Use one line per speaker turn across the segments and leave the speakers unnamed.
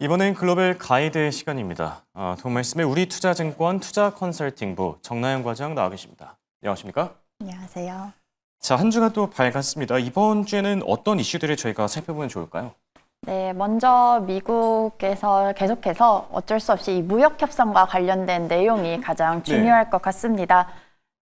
이번엔 글로벌 가이드 시간입니다. 도움 말씀에 우리투자증권 투자컨설팅부 정나영 과장 나와 계십니다. 안녕하십니까?
안녕하세요.
자, 한 주가 또 밝았습니다. 이번 주에는 어떤 이슈들을 저희가 살펴보면 좋을까요?
네, 먼저 미국에서 계속해서 어쩔 수 없이 이 무역 협상과 관련된 내용이 가장 중요할 것 같습니다.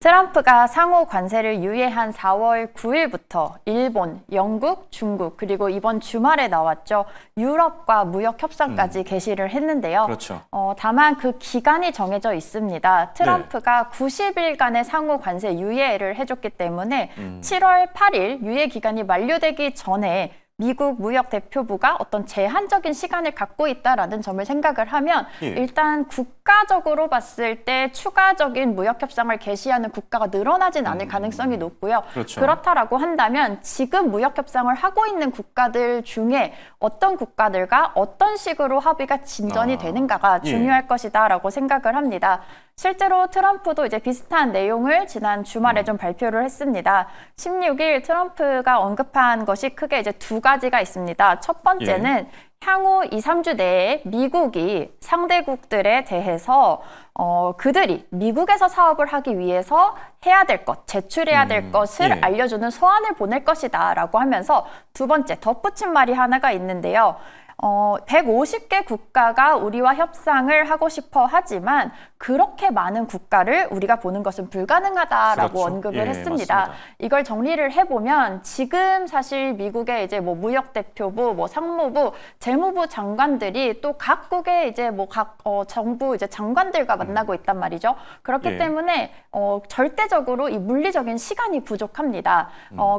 트럼프가 상호 관세를 유예한 4월 9일부터 일본, 영국, 중국, 그리고 이번 주말에 나왔죠. 유럽과 무역 협상까지 개시를 했는데요.
그렇죠.
다만 그 기간이 정해져 있습니다. 트럼프가 90일간의 상호 관세 유예를 해줬기 때문에 7월 8일 유예 기간이 만료되기 전에 미국 무역 대표부가 어떤 제한적인 시간을 갖고 있다라는 점을 생각을 하면 일단 국가적으로 봤을 때 추가적인 무역 협상을 개시하는 국가가 늘어나진 않을 가능성이 높고요.
그렇죠.
그렇다라고 한다면 지금 무역 협상을 하고 있는 국가들 중에 어떤 국가들과 어떤 식으로 합의가 진전이 되는가가 중요할 것이다라고 생각을 합니다. 실제로 트럼프도 이제 비슷한 내용을 지난 주말에 좀 발표를 했습니다. 16일 트럼프가 언급한 것이 크게 이제 두 가지가 있습니다. 첫 번째는 향후 2, 3주 내에 미국이 상대국들에 대해서 그들이 미국에서 사업을 하기 위해서 해야 될 것, 제출해야 될 것을 알려주는 서한을 보낼 것이다 라고 하면서 두 번째 덧붙인 말이 하나가 있는데요. 150개 국가가 우리와 협상을 하고 싶어 하지만 그렇게 많은 국가를 우리가 보는 것은 불가능하다라고
그렇죠.
언급을 했습니다.
맞습니다.
이걸 정리를 해보면 지금 사실 미국의 이제 뭐 무역대표부, 뭐 상무부, 재무부 장관들이 또 각국의 이제 뭐 각 정부 이제 장관들과 만나고 있단 말이죠. 그렇기 때문에 절대적으로 이 물리적인 시간이 부족합니다.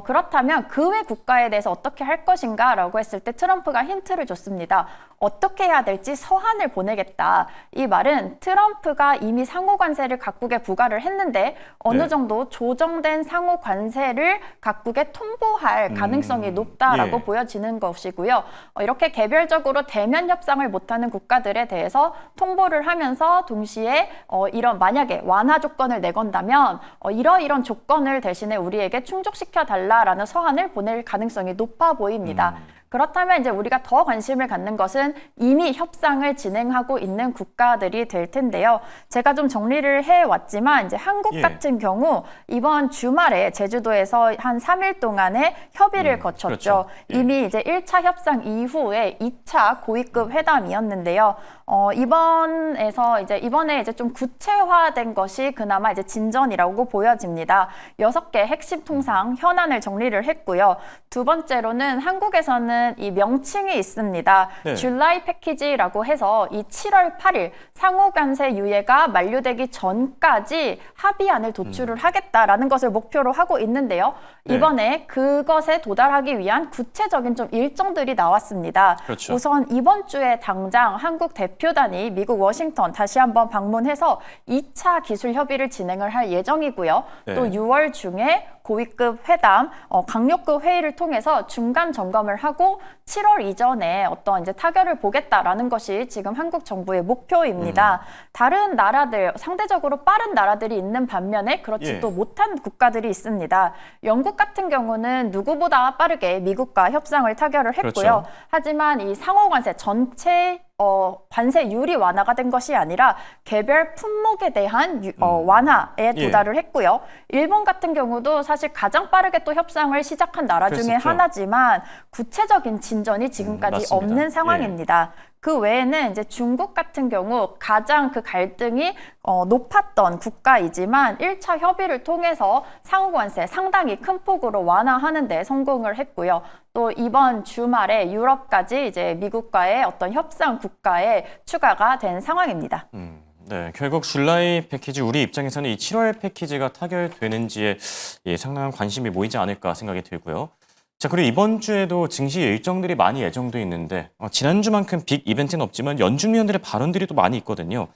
그렇다면 그 외 국가에 대해서 어떻게 할 것인가라고 했을 때 트럼프가 힌트를 줬습니다. 어떻게 해야 될지 서한을 보내겠다. 이 말은 트럼프가 이미 상호 관세를 각국에 부과를 했는데 어느 정도 조정된 상호 관세를 각국에 통보할 가능성이 높다라고 보여지는 것이고요. 이렇게 개별적으로 대면 협상을 못하는 국가들에 대해서 통보를 하면서 동시에 이런 만약에 완화 조건을 내건다면 이러이런 조건을 대신에 우리에게 충족시켜 달라라는 서한을 보낼 가능성이 높아 보입니다. 그렇다면 이제 우리가 더 관심을 갖는 것은 이미 협상을 진행하고 있는 국가들이 될 텐데요. 제가 좀 정리를 해왔지만 이제 한국 같은 경우 이번 주말에 제주도에서 한 3일 동안의 협의를 거쳤죠.
그렇죠.
이미 이제 1차 협상 이후에 2차 고위급 회담이었는데요. 이번에 이제 좀 구체화된 것이 그나마 이제 진전이라고 보여집니다. 6개 핵심 통상 현안을 정리를 했고요. 두 번째로는 한국에서는 이 명칭이 있습니다. 줄라이 패키지라고 해서 이 7월 8일 상호 관세 유예가 만료되기 전까지 합의안을 도출을 하겠다라는 것을 목표로 하고 있는데요. 이번에 그것에 도달하기 위한 구체적인 좀 일정들이 나왔습니다.
그렇죠.
우선 이번 주에 당장 한국 대표단이 미국 워싱턴 다시 한번 방문해서 2차 기술 협의를 진행을 할 예정이고요. 또 6월 중에 고위급 회담, 강력급 회의를 통해서 중간 점검을 하고 7월 이전에 어떤 이제 타결을 보겠다라는 것이 지금 한국 정부의 목표입니다. 다른 나라들, 상대적으로 빠른 나라들이 있는 반면에 그렇지 또 못한 국가들이 있습니다. 영국 같은 경우는 누구보다 빠르게 미국과 협상을 타결을 했고요.
그렇죠.
하지만 이 상호 관세 전체 관세율이 완화가 된 것이 아니라 개별 품목에 대한 완화에 도달을 했고요. 일본 같은 경우도 사실 가장 빠르게 또 협상을 시작한 나라 중에
그랬었죠.
하나지만 구체적인 진전이 지금까지
맞습니다.
없는 상황입니다. 그 외에는 이제 중국 같은 경우 가장 그 갈등이 높았던 국가이지만 1차 협의를 통해서 상호 관세 상당히 큰 폭으로 완화하는 데 성공을 했고요. 또 이번 주말에 유럽까지 이제 미국과의 어떤 협상 국가에 추가가 된 상황입니다.
네, 결국 줄라이 패키지 우리 입장에서는 이 7월 패키지가 타결되는지에 상당한 관심이 모이지 않을까 생각이 들고요. 자, 그리고 이번 주에도 증시 일정들이 많이 예정돼 있는데 지난주만큼 빅 이벤트는 없지만 연준위원들의 발언들이 또 많이 있거든요.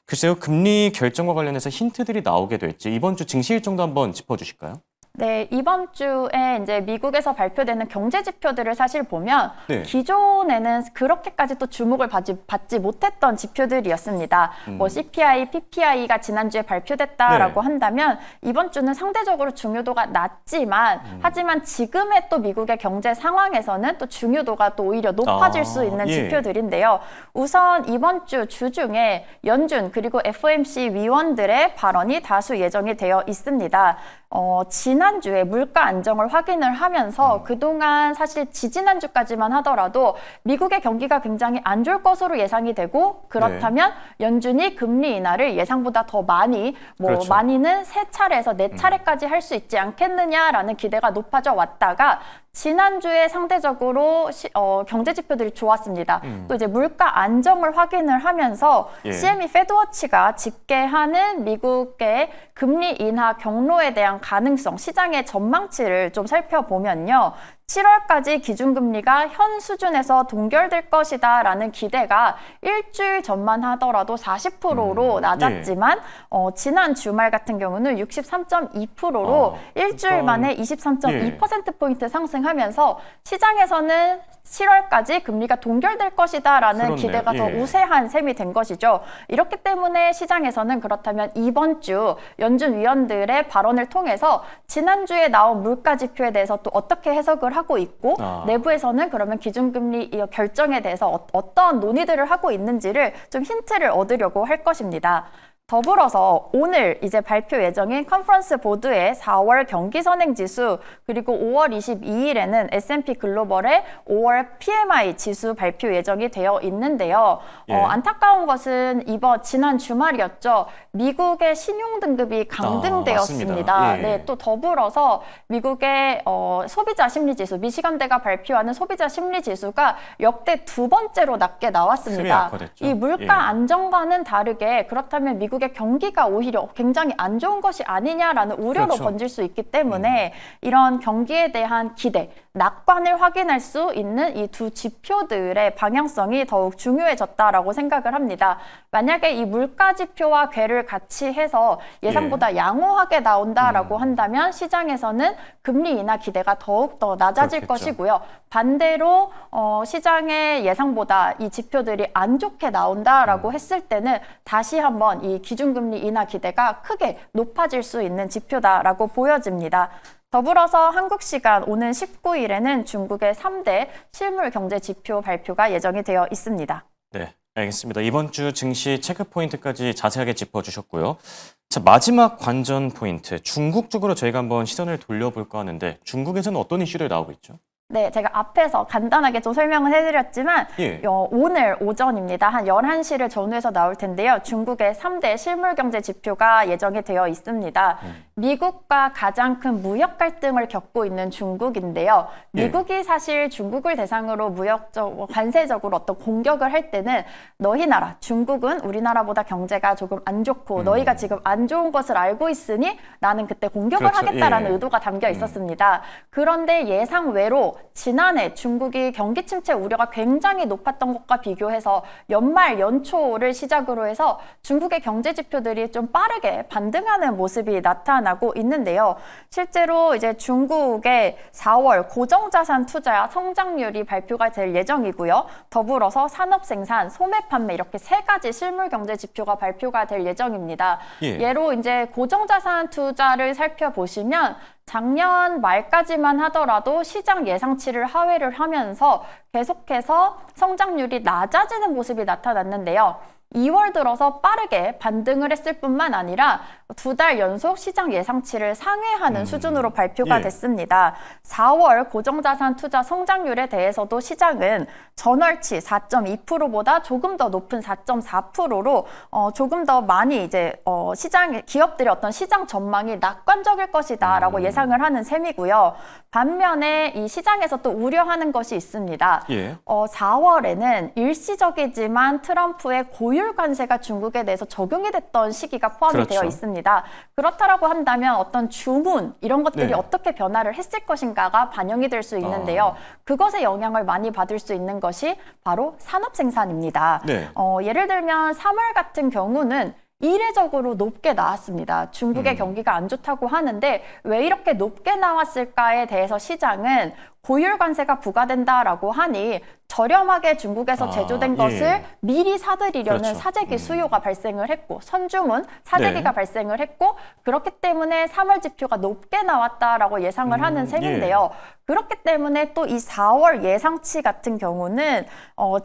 글쎄요, 금리 결정과 관련해서 힌트들이 나오게 될지 이번 주 증시 일정도 한번 짚어주실까요?
네, 이번 주에 이제 미국에서 발표되는 경제 지표들을 사실 보면
네.
기존에는 그렇게까지 또 주목을 받지 못했던 지표들이었습니다. 뭐 CPI, PPI가 지난주에 발표됐다라고
네.
한다면 이번 주는 상대적으로 중요도가 낮지만 하지만 지금의 또 미국의 경제 상황에서는 또 중요도가 또 오히려 높아질 수 있는
예.
지표들인데요. 우선 이번 주 주중에 연준 그리고 FOMC 위원들의 발언이 다수 예정이 되어 있습니다. 지난주에 물가 안정을 확인을 하면서 그동안 사실 지지난주까지만 하더라도 미국의 경기가 굉장히 안 좋을 것으로 예상이 되고 그렇다면 연준이 금리 인하를 예상보다 더 많이
그렇죠.
많이는 3차례에서 4차례까지 할 수 있지 않겠느냐라는 기대가 높아져 왔다가 지난주에 상대적으로 경제 지표들이 좋았습니다. 또 이제 물가 안정을 확인을 하면서
예.
CME 페드워치가 집계하는 미국의 금리 인하 경로에 대한 가능성, 시장의 전망치를 좀 살펴보면요. 7월까지 기준금리가 현 수준에서 동결될 것이다라는 기대가 일주일 전만 하더라도 40%로 낮았지만 지난 주말 같은 경우는 63.2%로 일주일 만에 23.2%포인트 상승하면서 시장에서는 7월까지 금리가 동결될 것이다라는
그렇네요.
기대가 더
예.
우세한 셈이 된 것이죠. 이렇기 때문에 시장에서는 그렇다면 이번 주 연준 위원들의 발언을 통해서 지난주에 나온 물가 지표에 대해서 또 어떻게 해석을 하고 있고 내부에서는 그러면 기준금리 결정에 대해서 어떤 논의들을 하고 있는지를 좀 힌트를 얻으려고 할 것입니다. 더불어서 오늘 이제 발표 예정인 컨퍼런스 보드의 4월 경기 선행 지수 그리고 5월 22일에는 S&P 글로벌의 5월 PMI 지수 발표 예정이 되어 있는데요.
예.
안타까운 것은 지난 주말이었죠. 미국의 신용 등급이 강등되었습니다.
맞습니다. 예.
네, 또 더불어서 미국의 소비자 심리 지수, 미시간대가 발표하는 소비자 심리 지수가 역대 2번째로 낮게 나왔습니다.
악화됐죠.
이 물가
예.
안정과는 다르게 그렇다면 미국의 경기가 오히려 굉장히 안 좋은 것이 아니냐라는 우려로
그렇죠.
번질 수 있기 때문에 이런 경기에 대한 기대, 낙관을 확인할 수 있는 이 두 지표들의 방향성이 더욱 중요해졌다라고 생각을 합니다. 만약에 이 물가 지표와 궤를 같이 해서 예상보다 양호하게 나온다라고 한다면 시장에서는 금리 인하 기대가 더욱 더 낮아질
그렇겠죠.
것이고요. 반대로 시장의 예상보다 이 지표들이 안 좋게 나온다라고 했을 때는 다시 한번 이 기준금리 인하 기대가 크게 높아질 수 있는 지표다라고 보여집니다. 더불어서 한국 시간 오는 19일에는 중국의 3대 실물 경제 지표 발표가 예정이 되어 있습니다.
네, 알겠습니다. 이번 주 증시 체크 포인트까지 자세하게 짚어주셨고요. 자, 마지막 관전 포인트, 중국 쪽으로 저희가 한번 시선을 돌려볼까 하는데 중국에서는 어떤 이슈들이 나오고 있죠?
네, 제가 앞에서 간단하게 좀 설명을 해드렸지만
예.
오늘 오전입니다. 한 11시를 전후해서 나올 텐데요. 중국의 3대 실물 경제 지표가 예정이 되어 있습니다. 미국과 가장 큰 무역 갈등을 겪고 있는 중국인데요. 미국이 사실 중국을 대상으로 관세적으로 어떤 공격을 할 때는 너희 나라, 중국은 우리나라보다 경제가 조금 안 좋고 너희가 지금 안 좋은 것을 알고 있으니 나는 그때 공격을
그렇죠.
하겠다라는
예.
의도가 담겨 있었습니다. 그런데 예상 외로 지난해 중국이 경기 침체 우려가 굉장히 높았던 것과 비교해서 연말 연초를 시작으로 해서 중국의 경제 지표들이 좀 빠르게 반등하는 모습이 나타나고 있는데요. 실제로 이제 중국의 4월 고정자산 투자 성장률이 발표가 될 예정이고요. 더불어서 산업 생산, 소매 판매 이렇게 3가지 실물 경제 지표가 발표가 될 예정입니다.
예.
예로 이제 고정자산 투자를 살펴보시면 작년 말까지만 하더라도 시장 예상치를 하회를 하면서 계속해서 성장률이 낮아지는 모습이 나타났는데요. 2월 들어서 빠르게 반등을 했을 뿐만 아니라 2달 연속 시장 예상치를 상회하는 수준으로 발표가
예.
됐습니다. 4월 고정자산 투자 성장률에 대해서도 시장은 전월치 4.2%보다 조금 더 높은 4.4%로 조금 더 많이 이제 기업들의 어떤 시장 전망이 낙관적일 것이다라고 예상을 하는 셈이고요. 반면에 이 시장에서 또 우려하는 것이 있습니다.
예.
4월에는 일시적이지만 트럼프의 고율 관세가 중국에 대해서 적용이 됐던 시기가 포함이
그렇죠.
되어 있습니다. 그렇다라고 한다면 어떤 주문 이런 것들이
네.
어떻게 변화를 했을 것인가가 반영이 될 수 있는데요. 그것에 영향을 많이 받을 수 있는 것이 바로 산업 생산입니다.
네.
예를 들면 3월 같은 경우는 이례적으로 높게 나왔습니다. 중국의 경기가 안 좋다고 하는데 왜 이렇게 높게 나왔을까에 대해서 시장은 고율 관세가 부과된다라고 하니 저렴하게 중국에서 제조된 것을 미리 사들이려는
그렇죠.
사재기 수요가 발생을 했고 선주문 사재기가
네.
발생을 했고 그렇기 때문에 3월 지표가 높게 나왔다라고 예상을 하는 셈인데요. 그렇기 때문에 또 이 4월 예상치 같은 경우는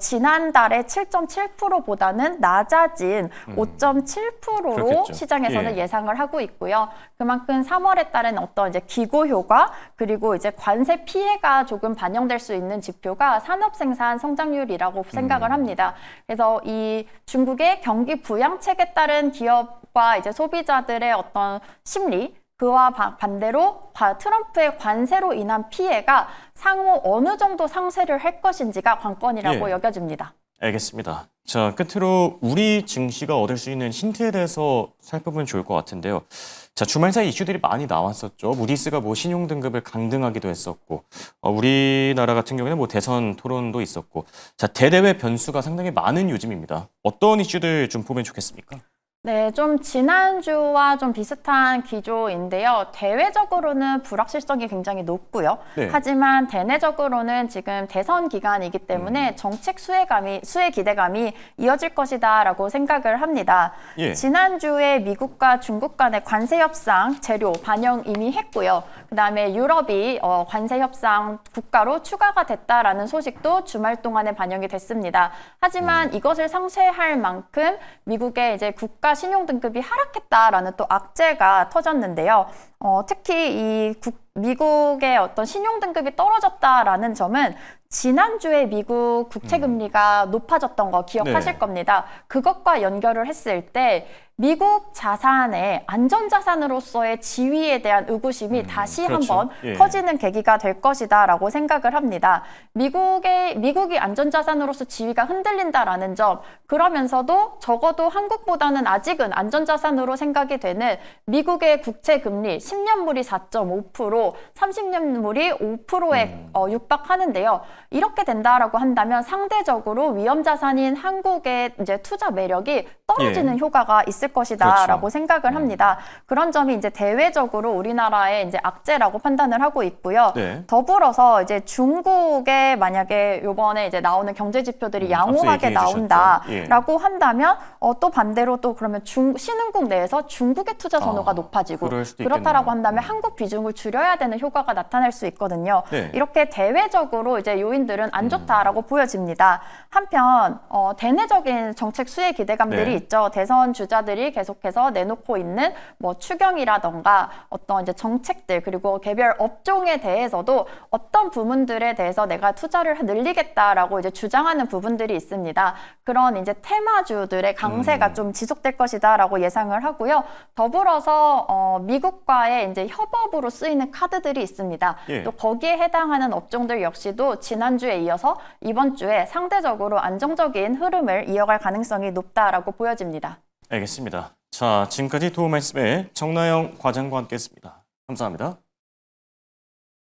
지난달에 7.7%보다는 낮아진 5.7%로
그렇겠죠.
시장에서는 예상을 하고 있고요. 그만큼 3월에 따른 어떤 이제 기고 효과 그리고 이제 관세 피해가 조금 반영될 수 있는 지표가 산업 생산 성장률이라고 생각을 합니다. 그래서 이 중국의 경기 부양책에 따른 기업과 이제 소비자들의 어떤 심리 그와 반대로 트럼프의 관세로 인한 피해가 상호 어느 정도 상쇄를 할 것인지가 관건이라고 여겨집니다.
알겠습니다. 자, 끝으로 우리 증시가 얻을 수 있는 힌트에 대해서 살펴보면 좋을 것 같은데요. 자, 주말 사이 이슈들이 많이 나왔었죠. 무디스가 뭐 신용 등급을 강등하기도 했었고, 우리나라 같은 경우에는 뭐 대선 토론도 있었고, 자, 대대외 변수가 상당히 많은 요즘입니다. 어떤 이슈들 좀 보면 좋겠습니까?
네, 좀 지난주와 좀 비슷한 기조인데요. 대외적으로는 불확실성이 굉장히 높고요.
네.
하지만 대내적으로는 지금 대선 기간이기 때문에 정책 수혜 기대감이 이어질 것이다라고 생각을 합니다. 지난주에 미국과 중국 간의 관세 협상 재료 반영 이미 했고요. 그다음에 유럽이 관세 협상 국가로 추가가 됐다라는 소식도 주말 동안에 반영이 됐습니다. 하지만 이것을 상쇄할 만큼 미국의 이제 국가 신용 등급이 하락했다라는 또 악재가 터졌는데요. 특히 미국의 어떤 신용 등급이 떨어졌다라는 점은 지난주에 미국 국채 금리가 높아졌던 거 기억하실 겁니다. 그것과 연결을 했을 때 미국 자산의 안전자산으로서의 지위에 대한 의구심이 다시 한번 커지는 계기가 될 것이다라고 생각을 합니다. 미국이 안전자산으로서 지위가 흔들린다라는 점, 그러면서도 적어도 한국보다는 아직은 안전자산으로 생각이 되는 미국의 국채 금리 10년물이 4.5%, 30년물이 5%에 육박하는데요. 이렇게 된다라고 한다면 상대적으로 위험 자산인 한국의 이제 투자 매력이 떨어지는 효과가 있을 것이다라고 생각을 합니다. 그런 점이 이제 대외적으로 우리나라의 이제 악재라고 판단을 하고 있고요. 더불어서 이제 중국에 만약에 이번에 이제 나오는 경제 지표들이 양호하게 나온다라고 한다면 또 반대로 또 그러면 신흥국 내에서 중국의 투자 선호가 높아지고 그렇다라고 한다면 한국 비중을 줄여야 되는 효과가 나타날 수 있거든요. 이렇게 대외적으로 이제 요인들은 안 좋다라고 보여집니다. 한편 대내적인 정책 수혜 기대감들이 있죠. 대선 주자들이 계속해서 내놓고 있는 뭐 추경이라던가 어떤 이제 정책들 그리고 개별 업종에 대해서도 어떤 부분들에 대해서 내가 투자를 늘리겠다라고 이제 주장하는 부분들이 있습니다. 그런 이제 테마주들의 강세가 좀 지속될 것이다라고 예상을 하고요. 더불어서 미국과의 이제 협업으로 쓰이는 카드들이 있습니다. 또 거기에 해당하는 업종들 역시도 지난주에 이어서 이번 주에 상대적으로 안정적인 흐름을 이어갈 가능성이 높다라고 보여집니다.
알겠습니다. 자, 지금까지 도움 말씀에 정나영 과장과 함께했습니다. 감사합니다.